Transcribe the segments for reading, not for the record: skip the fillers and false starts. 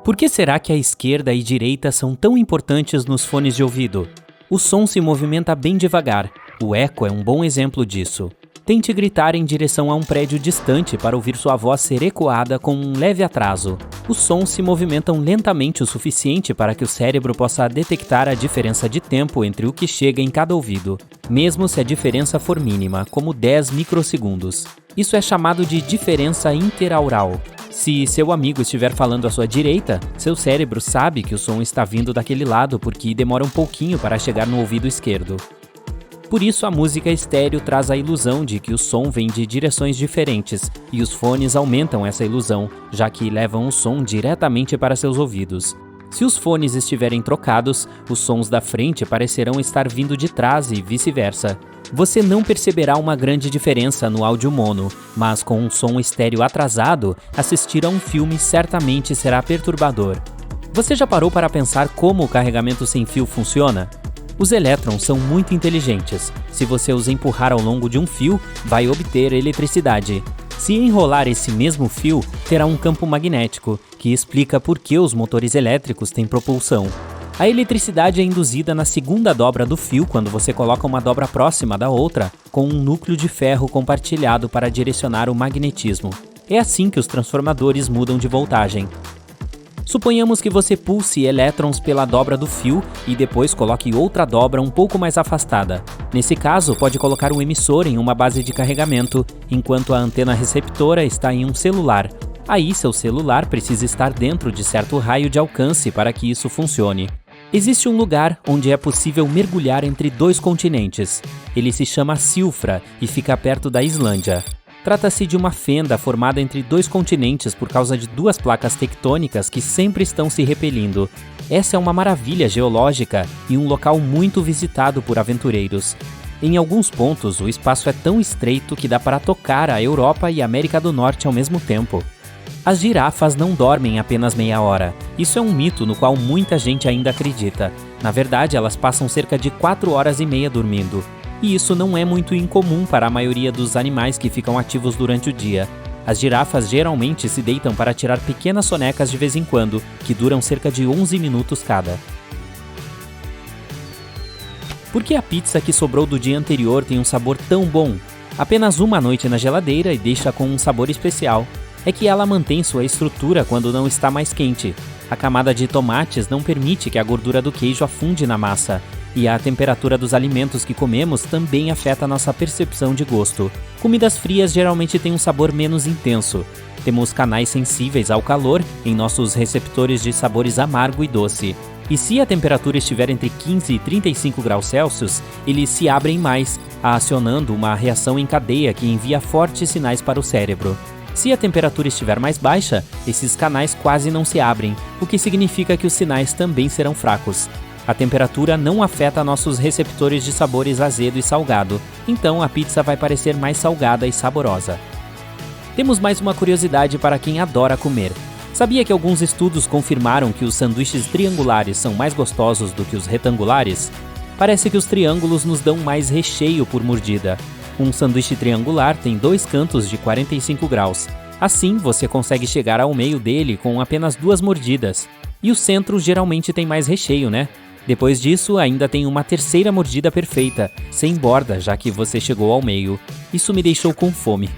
Por que será que a esquerda e direita são tão importantes nos fones de ouvido? O som se movimenta bem devagar. O eco é um bom exemplo disso. Tente gritar em direção a um prédio distante para ouvir sua voz ser ecoada com um leve atraso. Os sons se movimentam lentamente o suficiente para que o cérebro possa detectar a diferença de tempo entre o que chega em cada ouvido, mesmo se a diferença for mínima, como 10 microsegundos. Isso é chamado de diferença interaural. Se seu amigo estiver falando à sua direita, seu cérebro sabe que o som está vindo daquele lado porque demora um pouquinho para chegar no ouvido esquerdo. Por isso, a música estéreo traz a ilusão de que o som vem de direções diferentes, e os fones aumentam essa ilusão, já que levam o som diretamente para seus ouvidos. Se os fones estiverem trocados, os sons da frente parecerão estar vindo de trás e vice-versa. Você não perceberá uma grande diferença no áudio mono, mas com um som estéreo atrasado, assistir a um filme certamente será perturbador. Você já parou para pensar como o carregamento sem fio funciona? Os elétrons são muito inteligentes. Se você os empurrar ao longo de um fio, vai obter eletricidade. Se enrolar esse mesmo fio, terá um campo magnético, que explica por que os motores elétricos têm propulsão. A eletricidade é induzida na segunda dobra do fio quando você coloca uma dobra próxima da outra, com um núcleo de ferro compartilhado para direcionar o magnetismo. É assim que os transformadores mudam de voltagem. Suponhamos que você pulse elétrons pela dobra do fio e depois coloque outra dobra um pouco mais afastada. Nesse caso, pode colocar o emissor em uma base de carregamento, enquanto a antena receptora está em um celular. Aí, seu celular precisa estar dentro de certo raio de alcance para que isso funcione. Existe um lugar onde é possível mergulhar entre dois continentes. Ele se chama Silfra e fica perto da Islândia. Trata-se de uma fenda formada entre dois continentes por causa de duas placas tectônicas que sempre estão se repelindo. Essa é uma maravilha geológica e um local muito visitado por aventureiros. Em alguns pontos, o espaço é tão estreito que dá para tocar a Europa e a América do Norte ao mesmo tempo. As girafas não dormem apenas meia hora. Isso é um mito no qual muita gente ainda acredita. Na verdade, elas passam cerca de 4 horas e meia dormindo. E isso não é muito incomum para a maioria dos animais que ficam ativos durante o dia. As girafas geralmente se deitam para tirar pequenas sonecas de vez em quando, que duram cerca de 11 minutos cada. Por que a pizza que sobrou do dia anterior tem um sabor tão bom? Apenas uma noite na geladeira e deixa com um sabor especial. É que ela mantém sua estrutura quando não está mais quente. A camada de tomates não permite que a gordura do queijo afunde na massa. E a temperatura dos alimentos que comemos também afeta nossa percepção de gosto. Comidas frias geralmente têm um sabor menos intenso. Temos canais sensíveis ao calor em nossos receptores de sabores amargo e doce. E se a temperatura estiver entre 15 e 35 graus Celsius, eles se abrem mais, acionando uma reação em cadeia que envia fortes sinais para o cérebro. Se a temperatura estiver mais baixa, esses canais quase não se abrem, o que significa que os sinais também serão fracos. A temperatura não afeta nossos receptores de sabores azedo e salgado, então a pizza vai parecer mais salgada e saborosa. Temos mais uma curiosidade para quem adora comer. Sabia que alguns estudos confirmaram que os sanduíches triangulares são mais gostosos do que os retangulares? Parece que os triângulos nos dão mais recheio por mordida. Um sanduíche triangular tem dois cantos de 45 graus. Assim, você consegue chegar ao meio dele com apenas 2 mordidas. E o centro geralmente tem mais recheio, né? Depois disso, ainda tem uma terceira mordida perfeita, sem borda, já que você chegou ao meio. Isso me deixou com fome.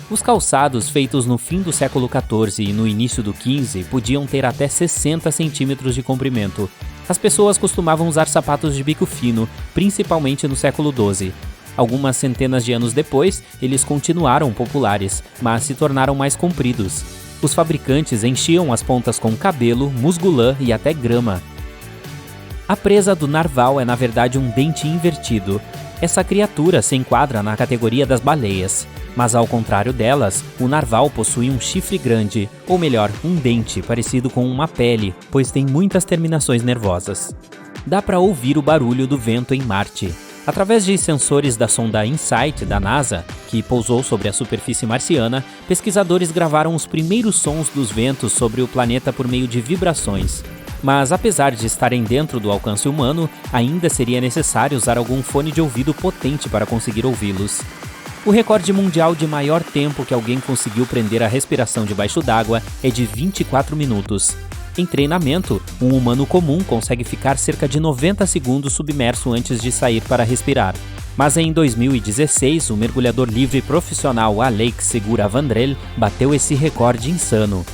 Os calçados feitos no fim do século XIV e no início do XV podiam ter até 60 centímetros de comprimento. As pessoas costumavam usar sapatos de bico fino, principalmente no século XII. Algumas centenas de anos depois, eles continuaram populares, mas se tornaram mais compridos. Os fabricantes enchiam as pontas com cabelo, musgulã e até grama. A presa do narval é na verdade um dente invertido. Essa criatura se enquadra na categoria das baleias, mas ao contrário delas, o narval possui um chifre grande, ou melhor, um dente parecido com uma pele, pois tem muitas terminações nervosas. Dá para ouvir o barulho do vento em Marte. Através de sensores da sonda InSight da NASA, que pousou sobre a superfície marciana, pesquisadores gravaram os primeiros sons dos ventos sobre o planeta por meio de vibrações. Mas apesar de estarem dentro do alcance humano, ainda seria necessário usar algum fone de ouvido potente para conseguir ouvi-los. O recorde mundial de maior tempo que alguém conseguiu prender a respiração debaixo d'água é de 24 minutos. Em treinamento, um humano comum consegue ficar cerca de 90 segundos submerso antes de sair para respirar. Mas em 2016, o mergulhador livre profissional Alex Segura Vandrel bateu esse recorde insano.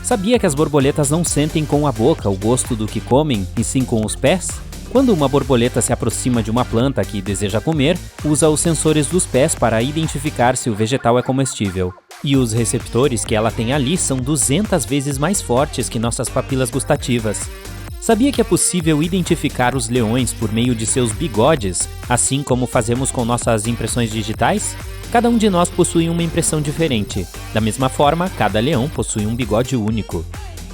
Sabia que as borboletas não sentem com a boca o gosto do que comem, e sim com os pés? Quando uma borboleta se aproxima de uma planta que deseja comer, usa os sensores dos pés para identificar se o vegetal é comestível. E os receptores que ela tem ali são 200 vezes mais fortes que nossas papilas gustativas. Sabia que é possível identificar os leões por meio de seus bigodes, assim como fazemos com nossas impressões digitais? Cada um de nós possui uma impressão diferente. Da mesma forma, cada leão possui um bigode único.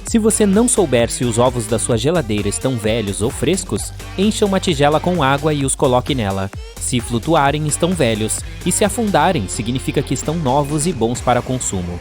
Se você não souber se os ovos da sua geladeira estão velhos ou frescos, encha uma tigela com água e os coloque nela. Se flutuarem, estão velhos, e se afundarem, significa que estão novos e bons para consumo.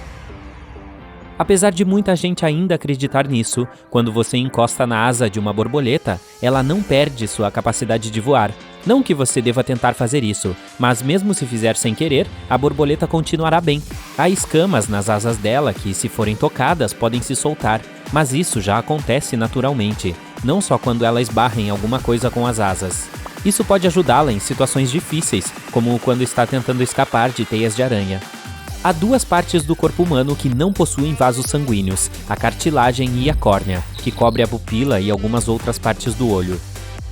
Apesar de muita gente ainda acreditar nisso, quando você encosta na asa de uma borboleta, ela não perde sua capacidade de voar. Não que você deva tentar fazer isso, mas mesmo se fizer sem querer, a borboleta continuará bem. Há escamas nas asas dela que, se forem tocadas, podem se soltar, mas isso já acontece naturalmente, não só quando ela esbarra em alguma coisa com as asas. Isso pode ajudá-la em situações difíceis, como quando está tentando escapar de teias de aranha. Há duas partes do corpo humano que não possuem vasos sanguíneos, a cartilagem e a córnea, que cobre a pupila e algumas outras partes do olho.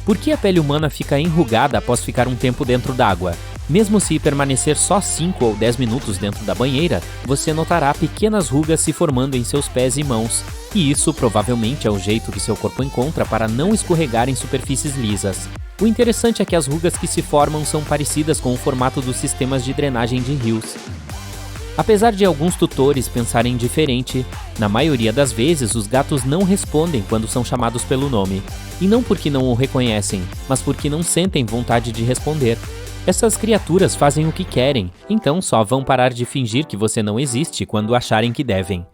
Por que a pele humana fica enrugada após ficar um tempo dentro d'água? Mesmo se permanecer só 5 ou 10 minutos dentro da banheira, você notará pequenas rugas se formando em seus pés e mãos, e isso provavelmente é o jeito que seu corpo encontra para não escorregar em superfícies lisas. O interessante é que as rugas que se formam são parecidas com o formato dos sistemas de drenagem de rios. Apesar de alguns tutores pensarem diferente, na maioria das vezes os gatos não respondem quando são chamados pelo nome. E não porque não o reconhecem, mas porque não sentem vontade de responder. Essas criaturas fazem o que querem, então só vão parar de fingir que você não existe quando acharem que devem.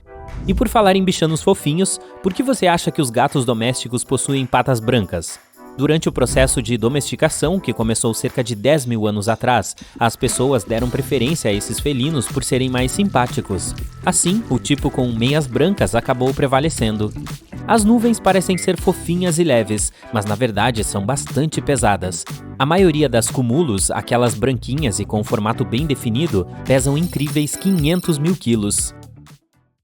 E por falar em bichanos fofinhos, por que você acha que os gatos domésticos possuem patas brancas? Durante o processo de domesticação, que começou cerca de 10 mil anos atrás, as pessoas deram preferência a esses felinos por serem mais simpáticos. Assim, o tipo com meias brancas acabou prevalecendo. As nuvens parecem ser fofinhas e leves, mas na verdade são bastante pesadas. A maioria das cumulus, aquelas branquinhas e com formato bem definido, pesam incríveis 500 mil quilos.